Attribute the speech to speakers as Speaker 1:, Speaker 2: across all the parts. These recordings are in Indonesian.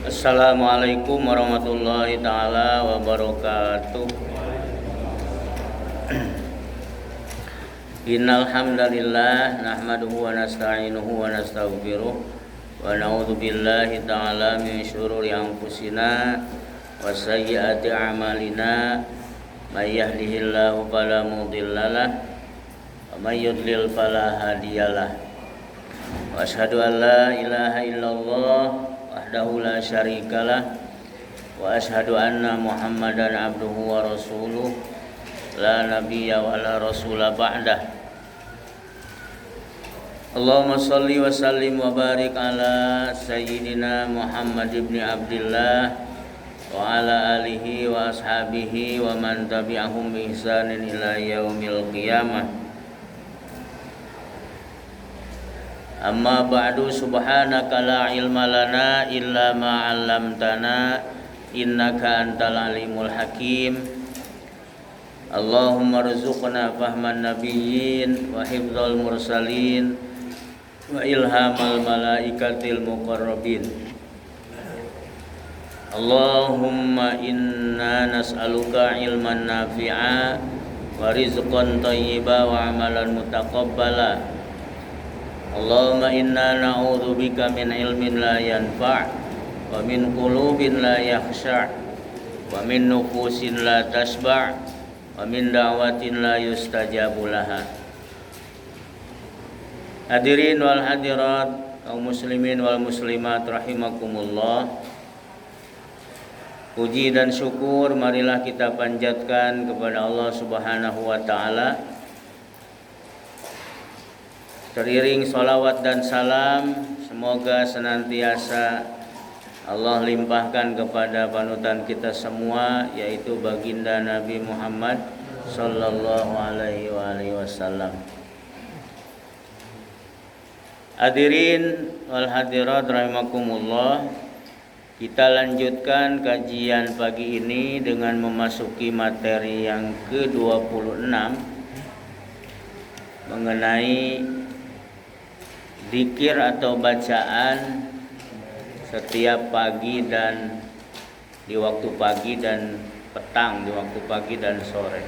Speaker 1: Assalamualaikum warahmatullahi ta'ala wabarakatuh. Innal hamdalillah nahmaduhu wa nasta'inuhu wa nastaghfiruh wa na'udzu billahi ta'ala min syururi anfusina wa sayyiati a'malina. May yahdihillahu fala mudhillalah wa may yudlil fala hadiyalah. Wa asyhadu an la ilaha illallah wahdahu la syarikalah wa asyhadu anna Muhammadan abduhu wa rasuluh la nabiyya wa la rasula ba'dah. Allahumma shalli wa sallim wa barik ala sayyidina Muhammad ibn Abdillah wa ala alihi wa ashabihi wa man tabi'ahum bi ihsanin ila yaumil qiyamah. Amma ba'du, subhanaka la ilma lana illa ma 'allamtana innaka antal alimul hakim. Allahumma rzuqna fahman nabiyyin wa hifdzal mursalin wa ilhamal malaikatil muqarrabin. Allahumma inna nas'aluka ilman nafi'a wa rizqan thayyiba wa amalan mutaqabbala. Allahumma inna na'udzubika min ilmin la yanfa' wa min qulubin la yakhsha' wa min nufusin la tashba' wa min da'watin la yustajabu laha. Hadirin wal hadirat, kaum muslimin wal muslimat rahimakumullah. Puji dan syukur marilah kita panjatkan kepada Allah Subhanahu wa taala. Teriring salawat dan salam, semoga senantiasa Allah limpahkan kepada panutan kita semua, yaitu baginda Nabi Muhammad sallallahu alaihi wasallam. Hadirin wal hadirat rahimakumullah, kita lanjutkan kajian pagi ini dengan memasuki materi yang ke-26 mengenai zikir atau bacaan setiap pagi dan di waktu pagi dan petang, di waktu pagi dan sore.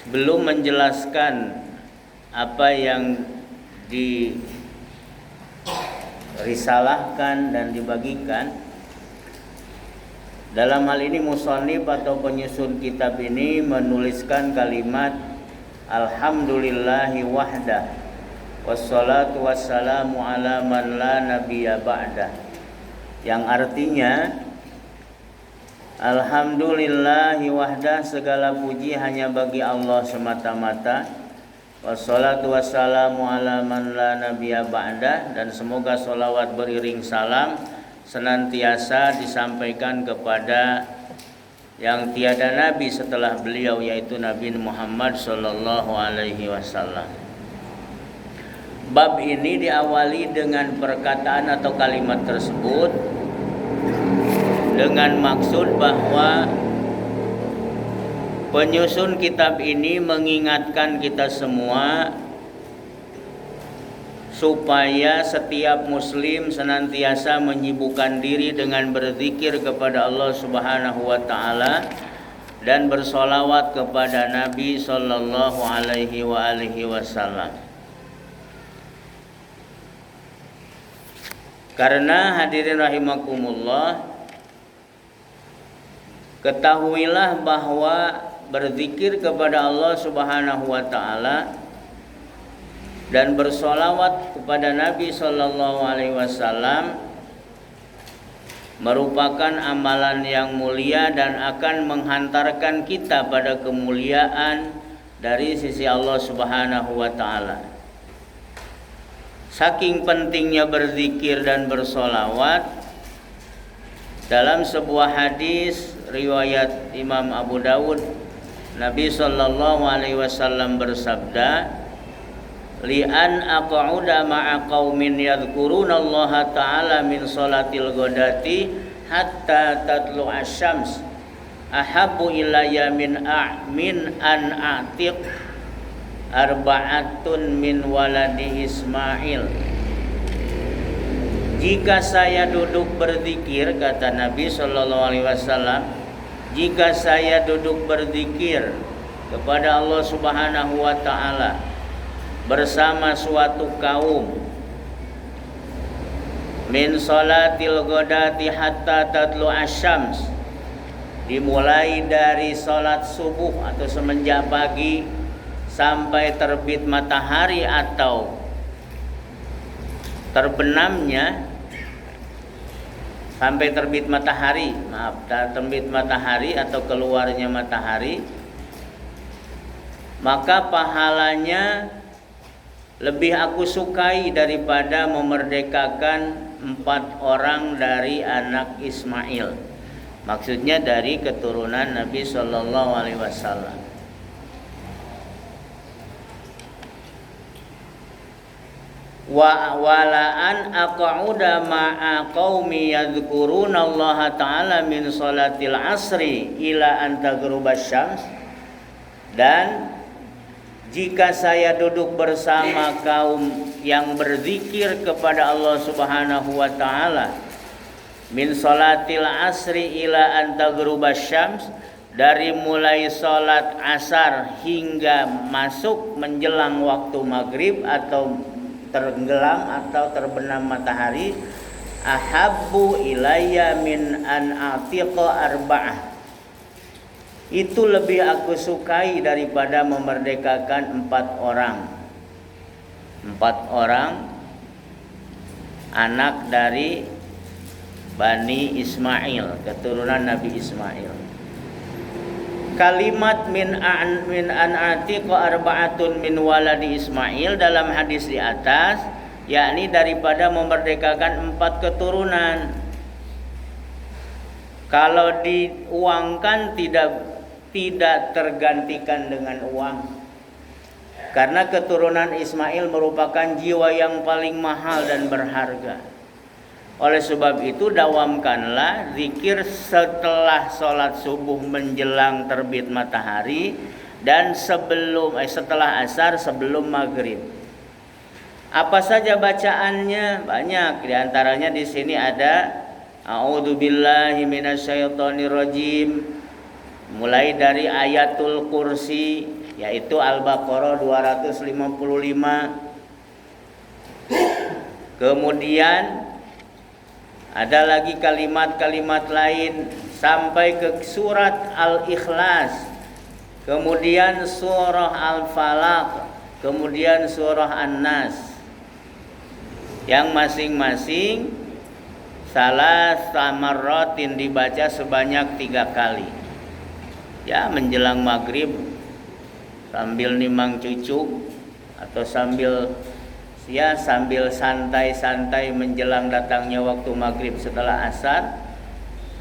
Speaker 1: Sebelum menjelaskan apa yang dirisalahkan dan dibagikan, dalam hal ini musannif atau penyusun kitab ini menuliskan kalimat alhamdulillahi wahdah wassalatu wassalamu ala man la nabiyya ba'dah, yang artinya alhamdulillahi wahdah, segala puji hanya bagi Allah semata-mata, wassalatu wassalamu ala man la nabiyya ba'dah, dan semoga sholawat beriring salam senantiasa disampaikan kepada yang tiada nabi setelah beliau, yaitu Nabi Muhammad sallallahu alaihi wasallam. Bab ini diawali dengan perkataan atau kalimat tersebut dengan maksud bahwa penyusun kitab ini mengingatkan kita semua supaya setiap muslim senantiasa menyibukkan diri dengan berzikir kepada Allah Subhanahu wa taala dan bersolawat kepada Nabi sallallahu alaihi wasallam. Karena hadirin rahimakumullah, ketahuilah bahwa berzikir kepada Allah Subhanahu wa taala dan bersolawat kepada Nabi sallallahu alaihi wasallam merupakan amalan yang mulia dan akan menghantarkan kita pada kemuliaan dari sisi Allah Subhanahu wa taala. Saking pentingnya berzikir dan bersolawat, dalam sebuah hadis riwayat Imam Abu Dawud, Nabi sallallahu alaihi wasallam bersabda, li'an aq'uda ma'a qaumin yadhkurunallaha ta'ala min salatil ghadati hatta tatlu'a syams ahabbu ilayya min an a'tiq arba'atun min waladi Ismail. jika saya duduk berzikir, kata Nabi Shallallahu Alaihi Wasallam, jika saya duduk berzikir kepada Allah Subhanahu Wa Taala bersama suatu kaum, min salatil ghadati hatta tatlu asyams, dimulai dari salat subuh atau semenjak pagi sampai terbit matahari atau terbenamnya, sampai terbit matahari, terbit matahari atau keluarnya matahari, maka pahalanya lebih aku sukai daripada memerdekakan 4 orang dari anak Ismail. Maksudnya dari keturunan Nabi Shallallahu Alaihi Wasallam. Wa walaan aq'uda ma'a qaumi yadhkuruna Allah Ta'ala min salatil asri ila an taghrubasy syams, dan jika saya duduk bersama kaum yang berzikir kepada Allah Subhanahu wa taala min salatil asri ila an taghrubasy syams, dari mulai salat asar hingga masuk menjelang waktu maghrib atau tenggelam atau terbenam matahari, ahabbu ilayya min an atiqa arba'ah, itu lebih aku sukai daripada memerdekakan 4 orang. 4 orang anak dari Bani Ismail, keturunan Nabi Ismail. Kalimat min an atiqa arba'atun min waladi Ismail dalam hadis di atas, yakni daripada memerdekakan 4 keturunan. Kalau diuangkan tidak tergantikan dengan uang, karena keturunan Ismail merupakan jiwa yang paling mahal dan berharga. Oleh sebab itu dawamkanlah zikir setelah sholat subuh menjelang terbit matahari dan setelah asar sebelum maghrib. Apa saja bacaannya? Banyak. Di antaranya di sini ada A'udzubillahi minasyaitonirrajim, mulai dari ayatul kursi, yaitu Al-Baqarah 255. Kemudian ada lagi kalimat-kalimat lain sampai ke surat Al-Ikhlas, kemudian surah Al-Falaq, kemudian surah An-Nas, yang masing-masing salah marratin dibaca sebanyak 3 kali. Ya, menjelang maghrib sambil nimang cucu atau sambil santai-santai menjelang datangnya waktu maghrib setelah asar,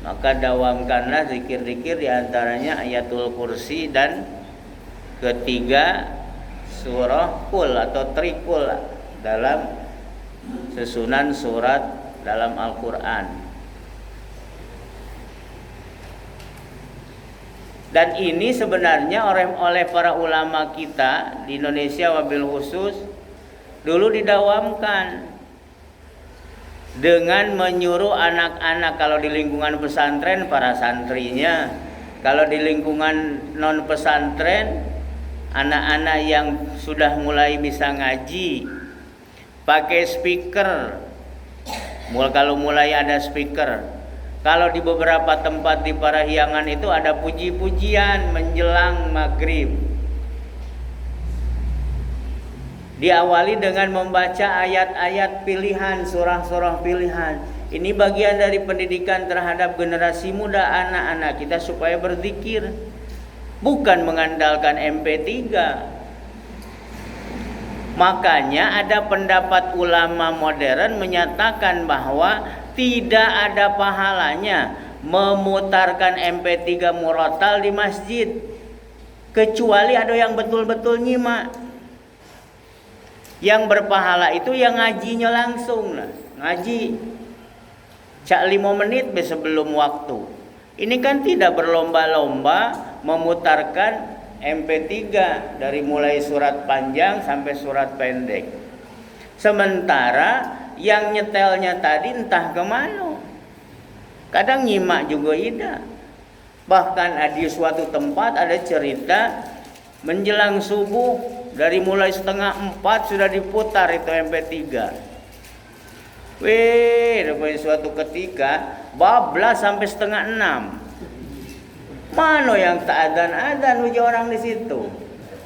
Speaker 1: maka dawamkanlah zikir-zikir, diantaranya ayatul kursi dan ketiga surah Qul atau Trikul dalam susunan surat dalam Al-Quran. Dan ini sebenarnya oleh para ulama kita di Indonesia wabil khusus dulu didawamkan dengan menyuruh anak-anak, kalau di lingkungan pesantren para santrinya, kalau di lingkungan non pesantren anak-anak yang sudah mulai bisa ngaji pakai speaker. Kalau mulai ada speaker. Kalau di beberapa tempat di Parahyangan itu ada puji-pujian menjelang maghrib. Diawali dengan membaca ayat-ayat pilihan, surah-surah pilihan. Ini bagian dari pendidikan terhadap generasi muda, anak-anak kita supaya berzikir. Bukan mengandalkan MP3. Makanya ada pendapat ulama modern menyatakan bahwa tidak ada pahalanya memutarkan MP3 murattal di masjid, kecuali ada yang betul-betul nyimak. Yang berpahala itu yang ngajinya langsung lah. Ngaji cak 5 menit sebelum waktu. Ini kan tidak berlomba-lomba memutarkan MP3 dari mulai surat panjang sampai surat pendek. Sementara yang nyetelnya tadi entah kemana. Kadang nyimak juga tidak. Bahkan di suatu tempat ada cerita menjelang subuh dari mulai 3:30 sudah diputar itu MP3. Rupanya suatu ketika bablas sampai 5:30. Mana yang tak adzan uji orang di situ.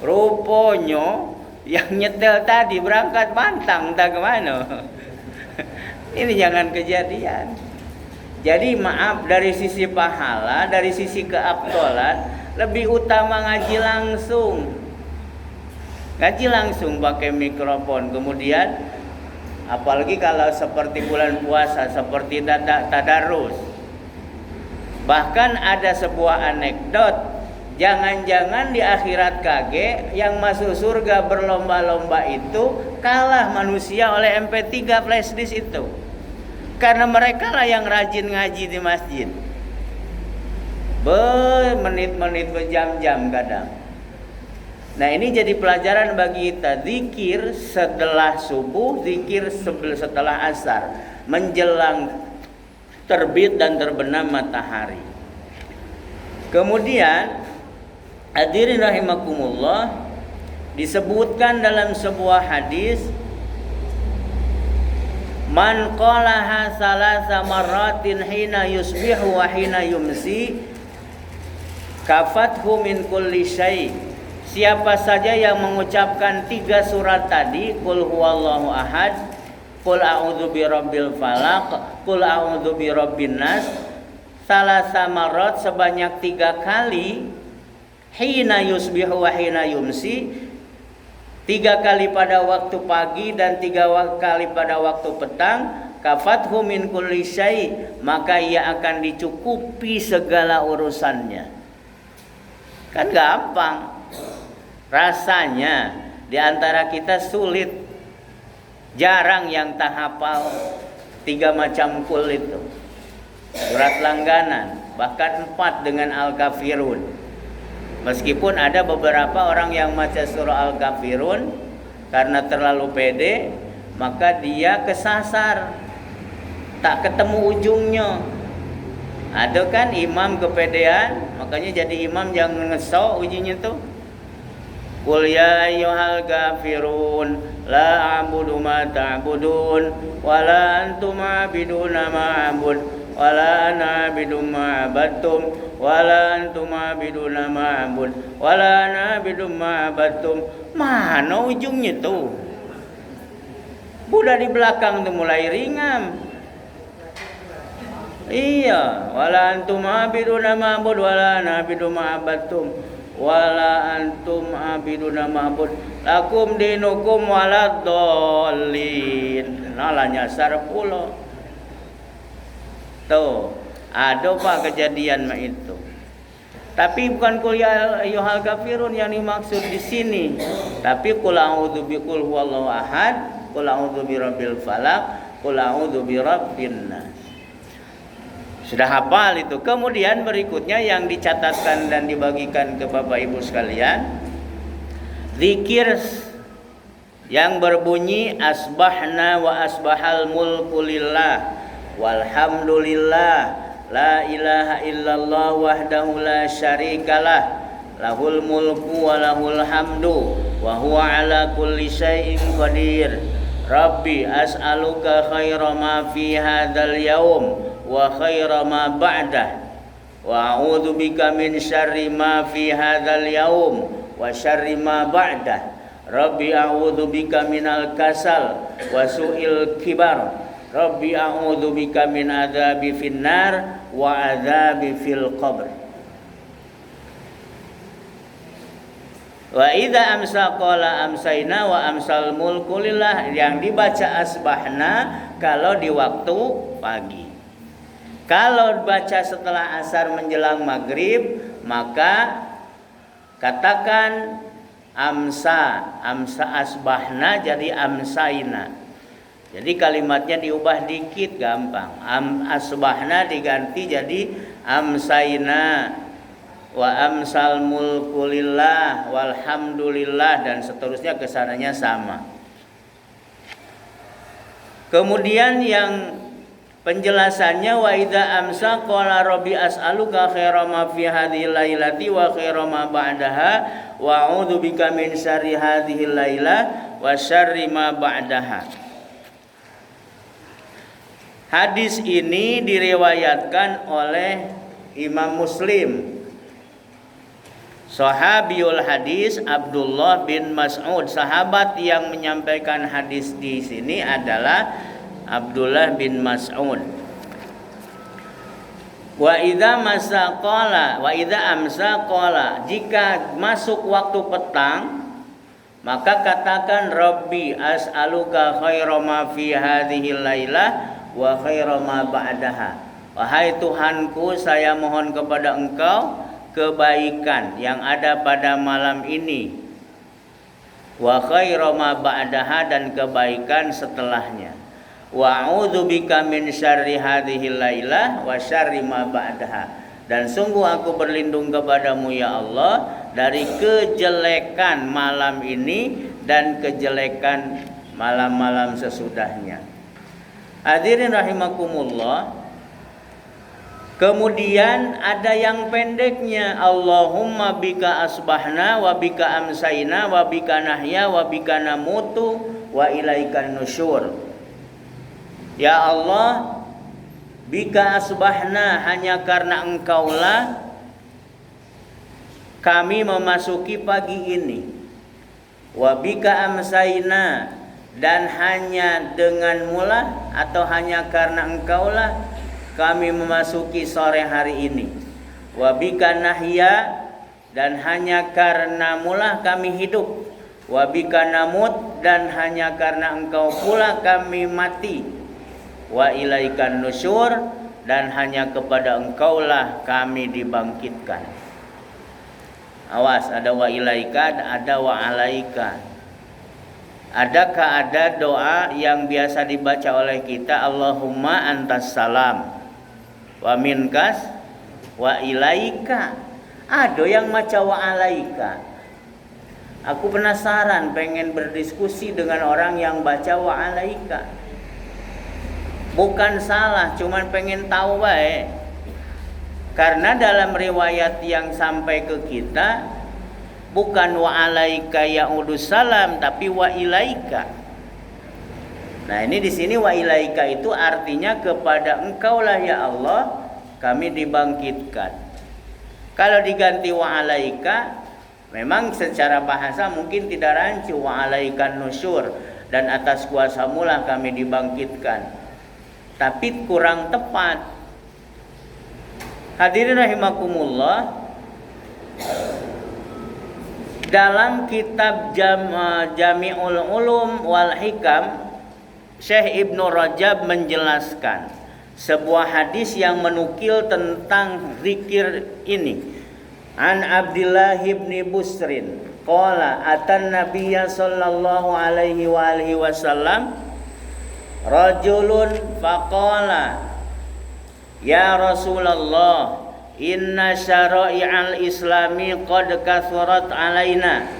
Speaker 1: Rupanya yang nyetel tadi berangkat pantang entah kemana. Ini jangan kejadian. Jadi maaf, dari sisi pahala, dari sisi keabtolan lebih utama ngaji langsung. Ngaji langsung pakai mikrofon. Kemudian apalagi kalau seperti bulan puasa, seperti tadarus. Bahkan ada sebuah anekdot, jangan-jangan di akhirat kage yang masuk surga berlomba-lomba itu kalah manusia oleh MP3 flash disk itu. Karena mereka lah yang rajin ngaji di masjid. Bermenit-menit, berjam-jam kadang. Nah, ini jadi pelajaran bagi kita. Zikir setelah subuh, zikir setelah asar, menjelang terbit dan terbenam matahari. Kemudian hadirin rahimakumullah, disebutkan dalam sebuah hadis, man qalaha salasa marratin hina yusbihu wa hina yumsi kafathu min kulli syai. Siapa saja yang mengucapkan 3 surat tadi, qul huwallahu ahad, qul a'udzu birabbil falaq, qul a'udzu birabbin nas, salasa marrat sebanyak 3 kali, hina yusbihu wa hina yumsi, 3 kali pada waktu pagi dan 3 kali pada waktu petang, kafathu min kulli syai, maka ia akan dicukupi segala urusannya. Kan gampang. Rasanya di antara kita sulit, jarang yang tak hafal 3 macam kul itu. Surat langganan, bahkan 4 dengan Al-Kafirun. Meskipun ada beberapa orang yang baca surah Al-Kafirun karena terlalu pede, maka dia kesasar, tak ketemu ujungnya. Ada kan imam kepedean, makanya jadi imam jangan ngesok ujinya tuh. Qul ya ayyuhal kafirun la a'budu ma ta'budun wa la antum 'abiduna ma a'bud wa la ana 'abidu ma 'abadtum wa la antum 'abiduna ma a'bud wa la ana 'abidu ma 'abadtum. Mana ujungnya tuh? Budak di belakang tuh mulai ringam. Iya, wala antum 'abiduna ma a'bud wa la ana 'abidu ma 'abadtum wala antum abiduna ma'bud lakum dinukum waladdallin. Nah, nyasar pula. Tuh, ada pak kejadian itu. Tapi bukan qul ya ayyuhal kafirun yang dimaksud di sini, tapi qul a'udzu biqul huwallahu ahad, qul a'udzu birabbil falaq, qul a'udzu birabbin nas. Sudah hafal itu. Kemudian berikutnya yang dicatatkan dan dibagikan ke Bapak Ibu sekalian, zikir yang berbunyi asbahna wa asbahal mulku lillah walhamdulillah la ilaha illallah wahdahu la syarikalah lahul mulku wa lahul hamdu wa huwa ala kulli syai'in qadir. Rabbi as'aluka khaira ma fi hadzal yaum wa khaira ma ba'dah wa a'udzu bika min syarri ma fi hadzal yaum wa syarri ma ba'dah. Rabbi a'udzu bika minal kasal wa su'il kibar. Rabbi a'udzu bika min adzabi finnar wa adzabi fil qabr. Wa idza amsa qala amsayna wa amsal mulku lillah. Yang dibaca asbahna kalau di waktu pagi. Kalau baca setelah asar menjelang maghrib, maka katakan amsa asbahna jadi amsaina. Jadi kalimatnya diubah dikit, gampang. Asbahna diganti jadi amsaina wa amsal mulku lillah walhamdulillah dan seterusnya kesananya sama. Kemudian yang penjelasannya, wa idza amsa qala rabbi as'aluka khaira ma fi hadhil lailati wa khaira ma ba'daha wa a'udzu bika min syarri hadhil laila wa syarri ma ba'daha. Hadis ini diriwayatkan oleh Imam Muslim. Sahabiul hadis Abdullah bin Mas'ud, sahabat yang menyampaikan hadis di sini adalah Abdullah bin Mas'ud. Wa idza masa qala wa idza amsa qala, jika masuk waktu petang maka katakan Rabbi as'aluka khaira ma fi hadhihi lailah wa khaira ma ba'daha. Wahai Tuhanku, saya mohon kepada Engkau kebaikan yang ada pada malam ini, wa khairu ma ba'daha, dan kebaikan setelahnya, wa a'udzubika min syarri hadhil lailah wa syarri ma ba'daha, dan sungguh aku berlindung kepadamu ya Allah dari kejelekan malam ini dan kejelekan malam-malam sesudahnya. Hadirin rahimakumullah. Kemudian ada yang pendeknya, Allahumma bika asbahna wa bika amsayna wa bika nahya wa bika namutu wa ilaikan nusyur. Ya Allah, bika asbahna, hanya karena Engkaulah kami memasuki pagi ini. Wa bika amsayna, dan hanya denganmu-lah atau hanya karena Engkaulah kami memasuki sore hari ini. Wa bika nahya, dan hanya karena-Mulah kami hidup. Wa bika namut, dan hanya karena Engkau pula kami mati. Wa ilaikan nusyur, dan hanya kepada Engkaulah kami dibangkitkan. Awas, ada wa ilaika, ada wa alaika. Adakah ada doa yang biasa dibaca oleh kita, Allahumma antas salam wa minkas wa ilaika? Ada yang maca wa alaika. Aku penasaran, pengen berdiskusi dengan orang yang baca wa alaika. Bukan salah, cuman pengen tahu baik. Karena dalam riwayat yang sampai ke kita bukan wa alaika ya'udus salam, tapi wa ilaika. Nah, ini di sini wa ilaika itu artinya kepada Engkaulah ya Allah kami dibangkitkan. Kalau diganti wa alaika, memang secara bahasa mungkin tidak rancu, wa alaikan nusyur, dan atas kuasamu-lah kami dibangkitkan. Tapi kurang tepat. Hadirin rahimakumullah, dalam kitab Jami'ul Ulum wal Hikam, Syekh Ibnu Rajab menjelaskan sebuah hadis yang menukil tentang zikir ini. An Abdullah bin Busrin qala atan nabiyya sallallahu alaihi wa alihi wasallam rajulun faqala ya Rasulullah inna syara'i'al islami qad kathurat alaina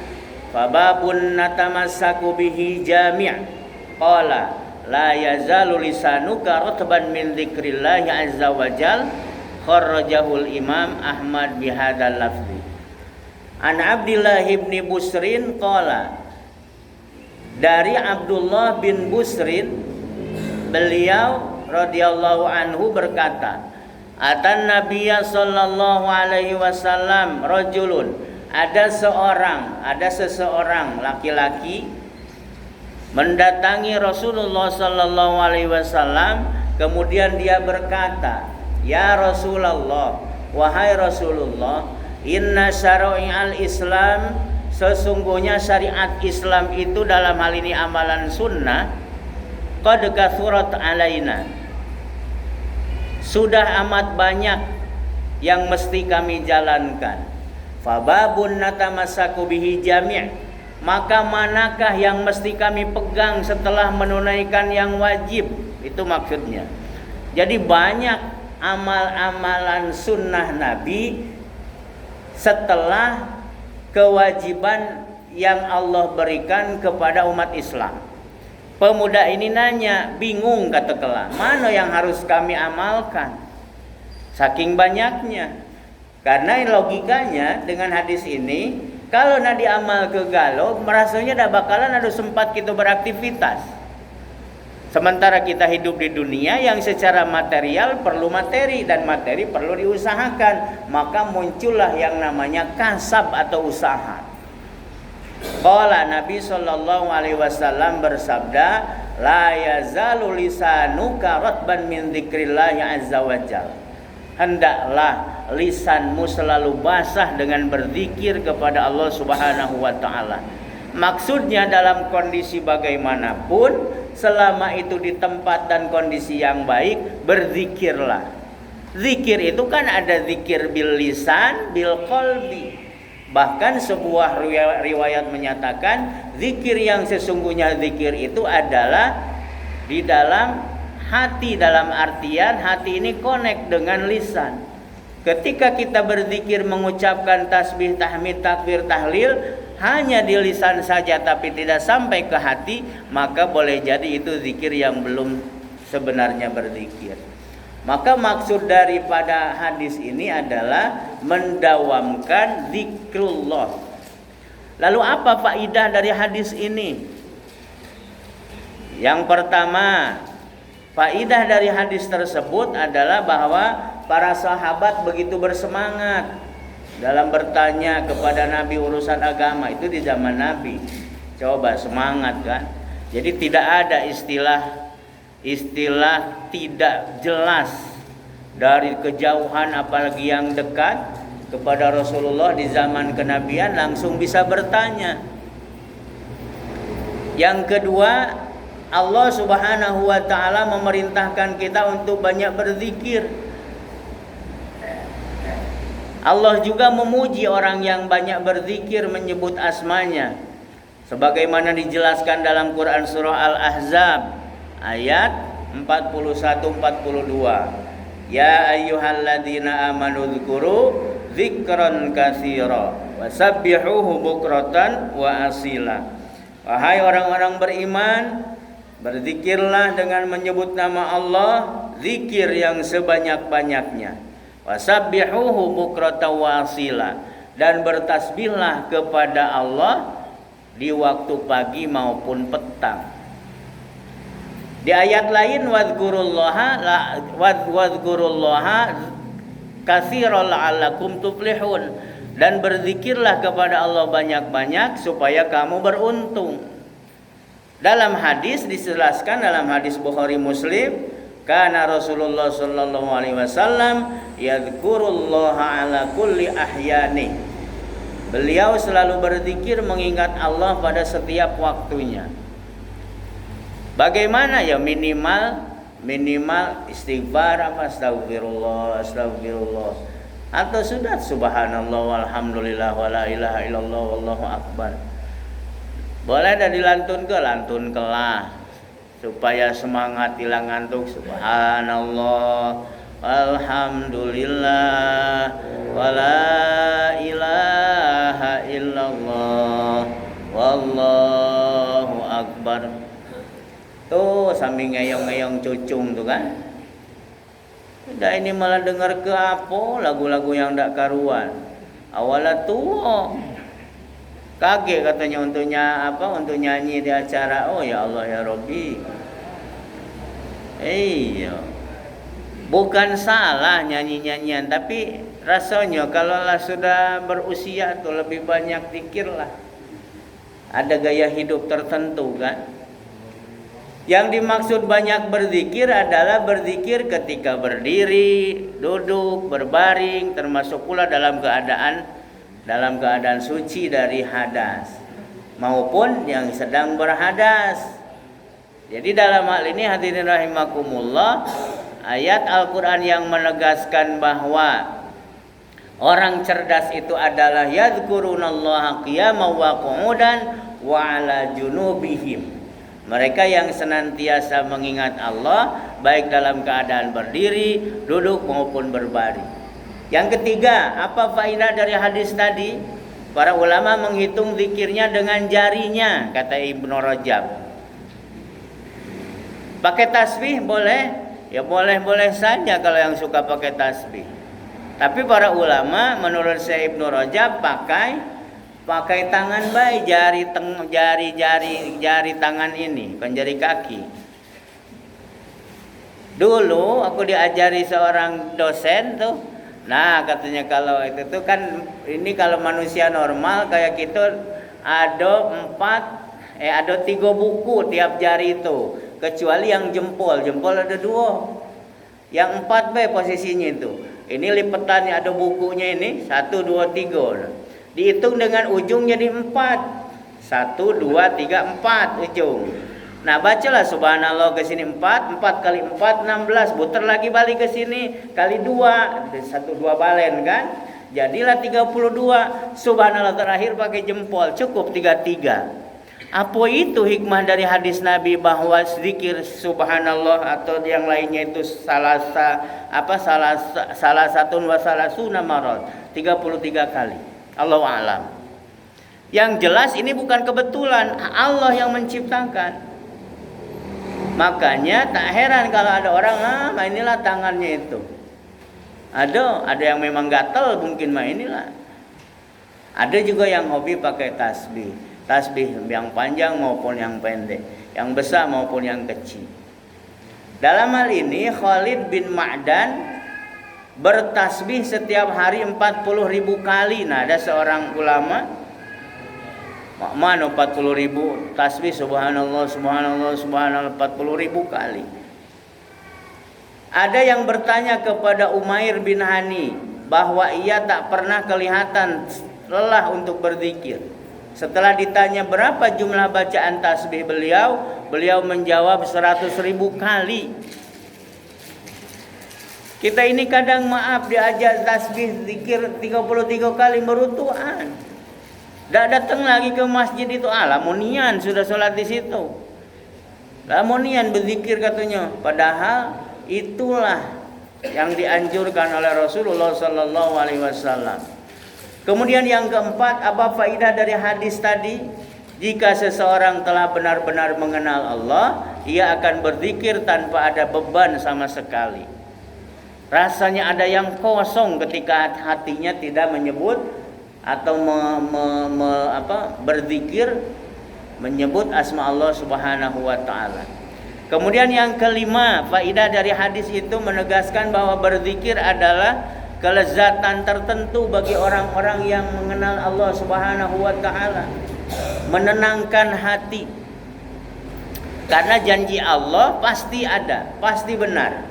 Speaker 1: fababun natamassaku bihi jami'. Qala la yazalu lisanuka ratban min dzikrillah azza wajal. Kharrajahul Imam Ahmad bihadzal lafzi. An Abdullah bin Busrin qala, dari Abdullah bin Busrin, beliau radhiyallahu anhu berkata, atan nabiyya sallallahu alaihi wasallam rajulun, ada seseorang laki-laki mendatangi Rasulullah sallallahu alaihi wasallam, kemudian dia berkata, ya Rasulullah, wahai Rasulullah, inna syara'i'al Islam, sesungguhnya syariat Islam itu dalam hal ini amalan sunnah, qad kathurat alaina, sudah amat banyak yang mesti kami jalankan. Fababun natamassaku bihi jami', maka manakah yang mesti kami pegang setelah menunaikan yang wajib? Itu maksudnya. Jadi banyak amal-amalan sunnah Nabi setelah kewajiban yang Allah berikan kepada umat Islam. Pemuda ini nanya, bingung katakanlah, mana yang harus kami amalkan? Saking banyaknya. Karena logikanya dengan hadis ini, kalau nak diamal ke galau, merasanya dah bakalan ada sempat kita beraktivitas. Sementara kita hidup di dunia yang secara material perlu materi dan materi perlu diusahakan, maka muncullah yang namanya kasab atau usaha. Qala Nabi sallallahu alaihi wasallam bersabda, la yazalu lisanuka ratban min dzikrillah azza wajalla. Hendaklah lisanmu selalu basah dengan berzikir kepada Allah Subhanahu wa taala. Maksudnya dalam kondisi bagaimanapun, selama itu di tempat dan kondisi yang baik, berzikirlah. Zikir itu kan ada zikir bil lisan, bil qalbi. Bahkan sebuah riwayat menyatakan zikir yang sesungguhnya zikir itu adalah di dalam hati, dalam artian hati ini connect dengan lisan. Ketika kita berzikir mengucapkan tasbih, tahmid, takbir, tahlil hanya di lisan saja tapi tidak sampai ke hati, maka boleh jadi itu zikir yang belum sebenarnya berzikir. Maka maksud daripada hadis ini adalah mendawamkan zikrullah. Lalu apa faidah dari hadis ini? Yang pertama, faidah dari hadis tersebut adalah bahwa para sahabat begitu bersemangat dalam bertanya kepada Nabi urusan agama itu di zaman Nabi. Coba semangat kan? Jadi tidak ada istilah tidak jelas dari kejauhan apalagi yang dekat kepada Rasulullah di zaman kenabian langsung bisa bertanya. Yang kedua, Allah Subhanahu wa taala memerintahkan kita untuk banyak berzikir. Allah juga memuji orang yang banyak berzikir menyebut asmanya. Sebagaimana dijelaskan dalam Quran surah Al-Ahzab ayat 41-42. Ya ayyuhalladzina amanu dzkuru dzikran katsira wasabbihuhu bukratan wa asila. Wahai orang-orang beriman, berzikirlah dengan menyebut nama Allah, zikir yang sebanyak-banyaknya. Wasabbihuhu bukratan wa asila, dan bertasbihlah kepada Allah di waktu pagi maupun petang. Di ayat lain wadhkurullaha katsiran la'allakum tuflihun, dan berzikirlah kepada Allah banyak-banyak supaya kamu beruntung. Dalam hadis dijelaskan dalam hadis Bukhari Muslim, kana Rasulullah sallallahu alaihi wasallam yadhkurullaha ala kulli ahyani. Beliau selalu berzikir mengingat Allah pada setiap waktunya. Bagaimana ya minimal istighfar apa astagfirullah atau sudah subhanallah walhamdulillah wala ilaha illallah wallahu akbar. Boleh dah dilantun lah supaya semangat hilang ngantuk. Subhanallah alhamdulillah wala ilaha illallah wallahu akbar. Tuh sambil ngeyong-ngeyong cucung tuh kan. Udah ini malah dengar ke apa lagu-lagu yang ndak karuan. Awalnya tua. Kaget katanya untuk nyanyi di acara. Oh ya Allah ya Rabbi. Iya. Bukan salah nyanyi-nyanyian, tapi rasanya kalau lah sudah berusia tuh lebih banyak zikir lah. Ada gaya hidup tertentu kan. Yang dimaksud banyak berzikir adalah berzikir ketika berdiri, duduk, berbaring, termasuk pula dalam keadaan suci dari hadas maupun yang sedang berhadas. Jadi dalam hal ini hadirin rahimakumullah, ayat Al-Qur'an yang menegaskan bahwa orang cerdas itu adalah yadhkurunallaha qiyaman wa qu'udan wa 'ala junubihim. Mereka yang senantiasa mengingat Allah baik dalam keadaan berdiri, duduk maupun berbaring. Yang ketiga, apa faedah dari hadis tadi? Para ulama menghitung zikirnya dengan jarinya, kata Ibnu Rajab. Pakai tasbih boleh? Ya boleh-boleh saja kalau yang suka pakai tasbih. Tapi para ulama menurut Syekh Ibnu Rajab pakai tangan baik, jari tangan ini, bukan jari kaki. Dulu aku diajari seorang dosen tuh. Nah, katanya kalau itu tuh kan ini kalau manusia normal kayak gitu ada 3 buku tiap jari itu. Kecuali yang jempol ada 2. Yang 4 posisinya itu. Ini lipetannya ada bukunya ini 1, 2, 3. Dihitung dengan ujung jadi 4. 1, 2, 3, 4 ujung. Nah, bacalah subhanallah ke sini 4 kali 4 16, putar lagi balik ke sini kali 2, 1 2 balen kan? Jadilah 32. Subhanallah terakhir pakai jempol, cukup 33. Apa itu hikmah dari hadis Nabi bahwa zikir subhanallah atau yang lainnya itu salah satu wa salasuna marad, 33 kali. Allahu a'lam. Yang jelas ini bukan kebetulan, Allah yang menciptakan. Makanya tak heran kalau ada orang inilah tangannya itu. Ada yang memang gatel mungkin inilah. Ada juga yang hobi pakai tasbih. Tasbih yang panjang maupun yang pendek, yang besar maupun yang kecil. Dalam hal ini Khalid bin Ma'dan bertasbih setiap hari 40.000 kali. Nah, ada seorang ulama mana 40.000 tasbih subhanallah 40.000 kali. Ada yang bertanya kepada Umair bin Hani bahwa ia tak pernah kelihatan lelah untuk berzikir. Setelah ditanya berapa jumlah bacaan tasbih beliau menjawab 100.000 kali. Kita ini kadang diajak tasbih zikir 33 kali berutuhan. Dah datang lagi ke masjid itu, lamonian sudah sholat di situ. Lamonian berzikir katanya. Padahal itulah yang dianjurkan oleh Rasulullah sallallahu alaihi wasallam. Kemudian yang keempat, apa faidah dari hadis tadi? Jika seseorang telah benar-benar mengenal Allah, ia akan berzikir tanpa ada beban sama sekali. Rasanya ada yang kosong ketika hatinya tidak menyebut atau berzikir menyebut asma Allah Subhanahu wa taala. Kemudian yang kelima, faidah dari hadis itu menegaskan bahwa berzikir adalah kelezatan tertentu bagi orang-orang yang mengenal Allah Subhanahu wa taala. Menenangkan hati. Karena janji Allah pasti ada, pasti benar.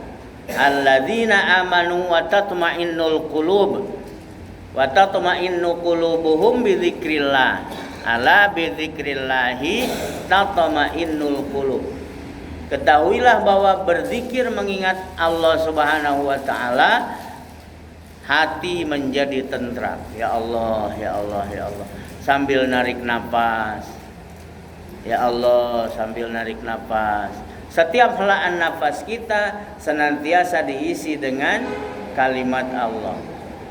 Speaker 1: Alladzina amanu wa tatma'innul qulub wa tatma'innu qulubuhum bidzikrillah. Ala bidzikrillahi tatma'innul qulub. Ketahuilah bahwa berzikir mengingat Allah Subhanahu wa taala, hati menjadi tentram. Ya Allah, ya Allah, ya Allah. Sambil narik napas. Ya Allah, sambil narik napas. Setiap helaan nafas kita senantiasa diisi dengan kalimat Allah.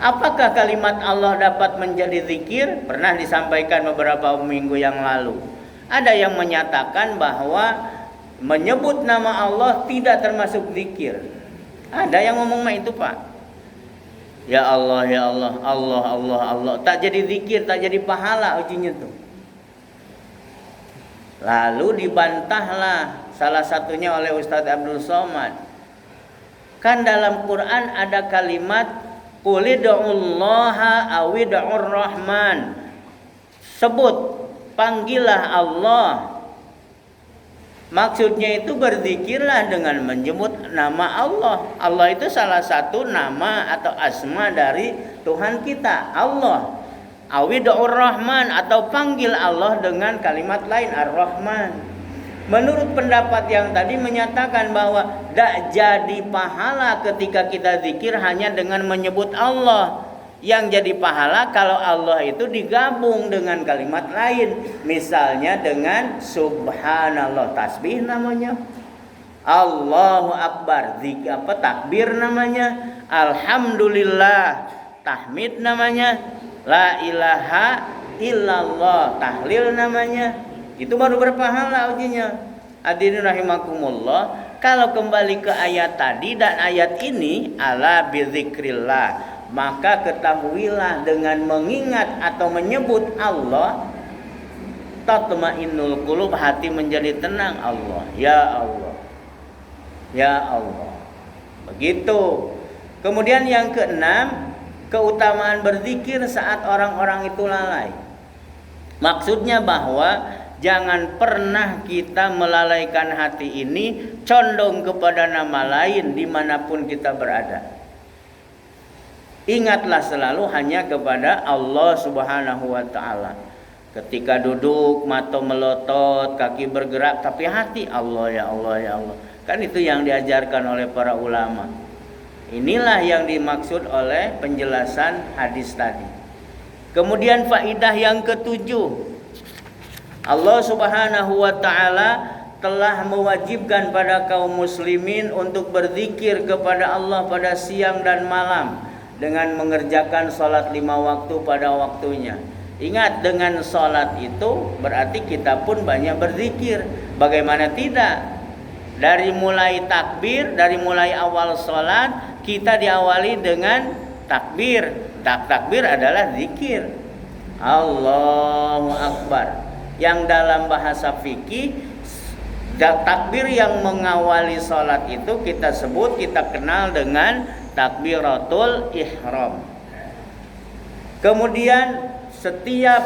Speaker 1: Apakah kalimat Allah dapat menjadi zikir? Pernah disampaikan beberapa minggu yang lalu. Ada yang menyatakan bahwa menyebut nama Allah tidak termasuk zikir. Ada yang ngomong itu, Pak. Ya Allah, ya Allah, Allah, Allah, Allah. Tak jadi zikir, tak jadi pahala ujinya tuh. Lalu dibantahlah salah satunya oleh Ustadz Abdul Somad. Kan dalam Quran ada kalimat Qulid'ullaha awid'ur rahman. Sebut, panggillah Allah. Maksudnya itu berzikirlah dengan menyebut nama Allah. Allah itu salah satu nama atau asma dari Tuhan kita, Allah. Awid'ur Rahman atau panggil Allah dengan kalimat lain, Ar-Rahman. Menurut pendapat yang tadi menyatakan bahwa tidak jadi pahala ketika kita zikir hanya dengan menyebut Allah. Yang jadi pahala kalau Allah itu digabung dengan kalimat lain. Misalnya dengan subhanallah, tasbih namanya. Allahu Akbar, takbir namanya. Alhamdulillah, tahmid namanya. La ilaha illallah, tahlil namanya. Itu baru berpahala ujinya. Hadirin rahimakumullah. kalau kembali ke ayat tadi dan ayat ini, ala bidzikrillah, maka ketahuilah dengan mengingat atau menyebut Allah, tatmainnul qulub, hati menjadi tenang. Allah, ya Allah, ya Allah. Begitu. Kemudian yang keenam, keutamaan berzikir saat orang-orang itu lalai. Maksudnya bahwa jangan pernah kita melalaikan hati ini, condong kepada nama lain dimanapun kita berada. Ingatlah selalu hanya kepada Allah Subhanahu wa ta'ala. Ketika duduk, mata melotot, kaki bergerak, tapi hati Allah, ya Allah, ya Allah. Kan itu yang diajarkan oleh para ulama. Inilah yang dimaksud oleh penjelasan hadis tadi. Kemudian faidah yang ketujuh, Allah Subhanahu wa ta'ala telah mewajibkan pada kaum muslimin untuk berzikir kepada Allah pada siang dan malam dengan mengerjakan sholat 5 waktu pada waktunya. Ingat, dengan sholat itu berarti kita pun banyak berzikir. Bagaimana tidak? Dari mulai takbir, dari mulai awal sholat kita diawali dengan takbir. Takbir adalah zikir. Allahu Akbar. Yang dalam bahasa fikih, takbir yang mengawali sholat itu kita sebut, kita kenal dengan takbiratul ihram. Kemudian setiap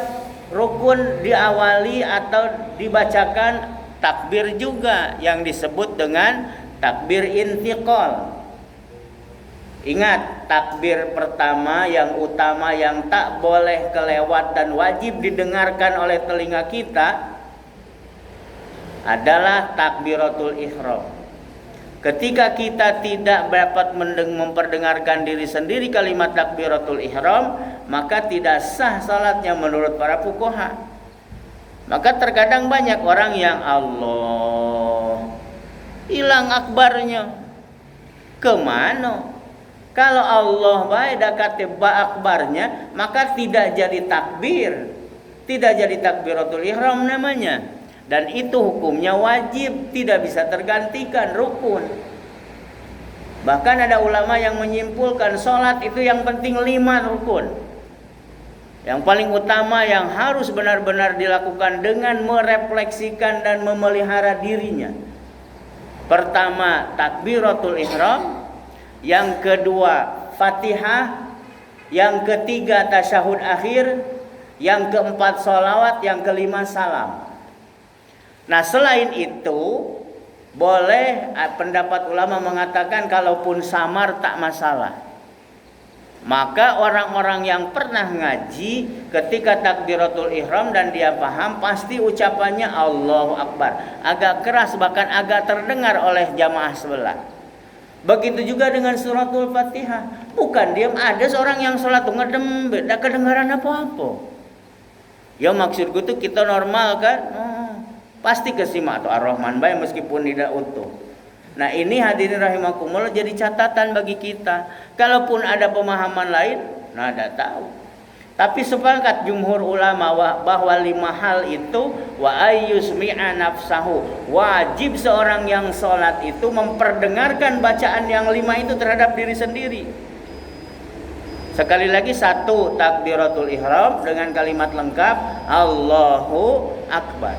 Speaker 1: rukun diawali atau dibacakan takbir juga yang disebut dengan takbir intiqal. Ingat, takbir pertama yang utama yang tak boleh kelewat dan wajib didengarkan oleh telinga kita adalah takbiratul ihram. Ketika kita tidak dapat memperdengarkan diri sendiri kalimat takbiratul ihram, maka tidak sah salatnya menurut para fuqaha. Maka terkadang banyak orang yang Allah, hilang akbarnya. Kemana? Kalau Allah baik dakate ba akbarnya, maka tidak jadi takbir. Tidak jadi takbiratul ihram namanya. Dan itu hukumnya wajib, tidak bisa tergantikan, rukun. Bahkan ada ulama yang menyimpulkan sholat itu yang penting 5 rukun. Yang paling utama yang harus benar-benar dilakukan dengan merefleksikan dan memelihara dirinya. Pertama, takbiratul ihram. Yang kedua, Fatihah. Yang ketiga, tasyahud akhir. Yang keempat, sholawat. Yang kelima, salam. Nah, selain itu, boleh, pendapat ulama mengatakan kalaupun samar tak masalah. Maka orang-orang yang pernah ngaji ketika takbiratul ihram dan dia paham, pasti ucapannya Allahu Akbar. Agak keras, bahkan agak terdengar oleh jamaah sebelah. Begitu juga dengan suratul Fatihah. Bukan diam, ada seorang yang sholat ngedem, beda kedengaran apa-apa. Ya maksudku tuh kita normal kan, pasti kesimak atau ar-Rahman baik meskipun tidak utuh. Nah ini hadirin rahimakumullah jadi catatan bagi kita. Kalaupun ada pemahaman lain, nah tidak tahu. Tapi sepakat jumhur ulama bahwa 5 hal itu wa ayyusmi'a nafsahu, wajib seorang yang sholat itu memperdengarkan bacaan yang 5 itu terhadap diri sendiri. Sekali lagi, 1, takbiratul ihram dengan kalimat lengkap Allahu Akbar.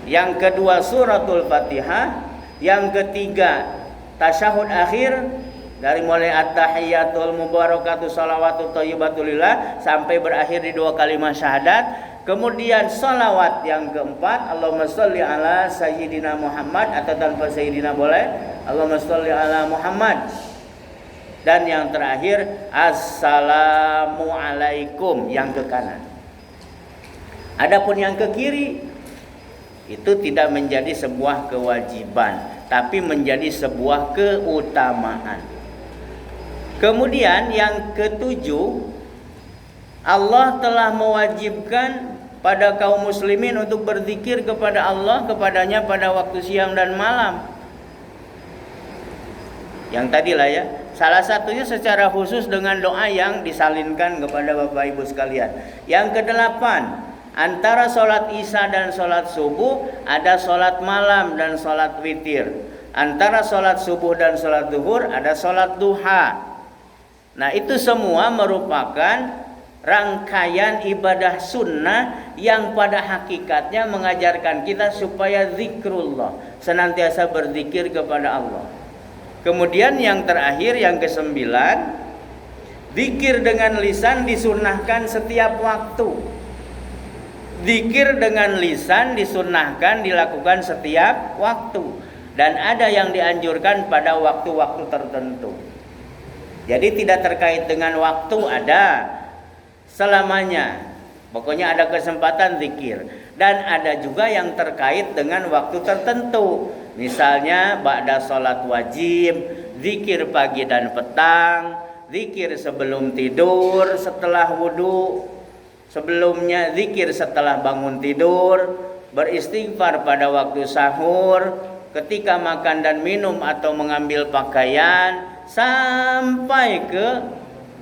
Speaker 1: Yang kedua, suratul Fatihah. Yang ketiga, tasyahud akhir. Dari mulai at-tahiyyatul mubarakatuh salawatut thayyibatulillah sampai berakhir di 2 kalimat syahadat. Kemudian salawat yang keempat, Allahumma sholli ala sayyidina Muhammad, atau tanpa sayyidina boleh, Allahumma sholli ala Muhammad. Dan yang terakhir, assalamu alaikum yang ke kanan. Adapun yang ke kiri itu tidak menjadi sebuah kewajiban, tapi menjadi sebuah keutamaan. Kemudian yang ketujuh, Allah telah mewajibkan pada kaum muslimin untuk berzikir kepada Allah kepadanya pada waktu siang dan malam. Yang tadilah ya, salah satunya secara khusus dengan doa yang disalinkan kepada Bapak Ibu sekalian. Yang kedelapan, antara sholat isya dan sholat subuh ada sholat malam dan sholat witir. Antara sholat subuh dan sholat zuhur ada sholat duha. Nah itu semua merupakan rangkaian ibadah sunnah yang pada hakikatnya mengajarkan kita supaya zikrullah, senantiasa berzikir kepada Allah. Kemudian yang terakhir, yang ke-9, zikir dengan lisan disunnahkan setiap waktu. Zikir dengan lisan disunnahkan dilakukan setiap waktu. Dan ada yang dianjurkan pada waktu-waktu tertentu. Jadi tidak terkait dengan waktu, ada selamanya. Pokoknya ada kesempatan zikir. Dan ada juga yang terkait dengan waktu tertentu. Misalnya ba'da sholat wajib, zikir pagi dan petang, zikir sebelum tidur, setelah wudu, sebelumnya zikir setelah bangun tidur, beristighfar pada waktu sahur, ketika makan dan minum atau mengambil pakaian, sampai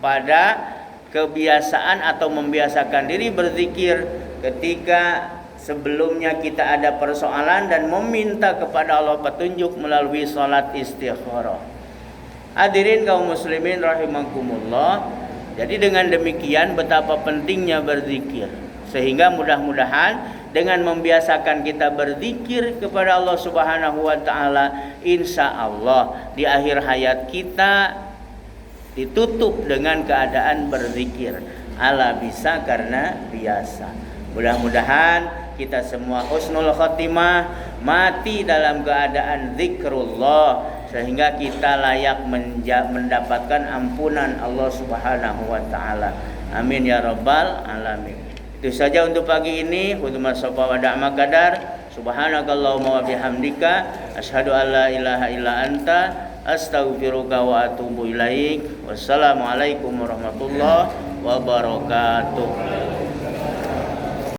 Speaker 1: pada kebiasaan atau membiasakan diri berzikir ketika sebelumnya kita ada persoalan dan meminta kepada Allah petunjuk melalui sholat istikharah. Hadirin kaum muslimin rahimakumullah. Jadi dengan demikian betapa pentingnya berzikir, sehingga mudah-mudahan dengan membiasakan kita berzikir kepada Allah Subhanahu wa taala, insya Allah di akhir hayat kita ditutup dengan keadaan berzikir. Allah bisa karena biasa. Mudah-mudahan kita semua husnul khotimah, mati dalam keadaan zikrullah, sehingga kita layak mendapatkan ampunan Allah Subhanahu wa taala. Amin ya rabbal alamin. Itu saja untuk pagi ini. Hudumat sofa wa da'ma qadar. Subhanakallahumma wa bihamdika asyhadu an la ilaha illa anta astaghfiruka wa atubu ilaik. Wassalamualaikum warahmatullahi wabarakatuh.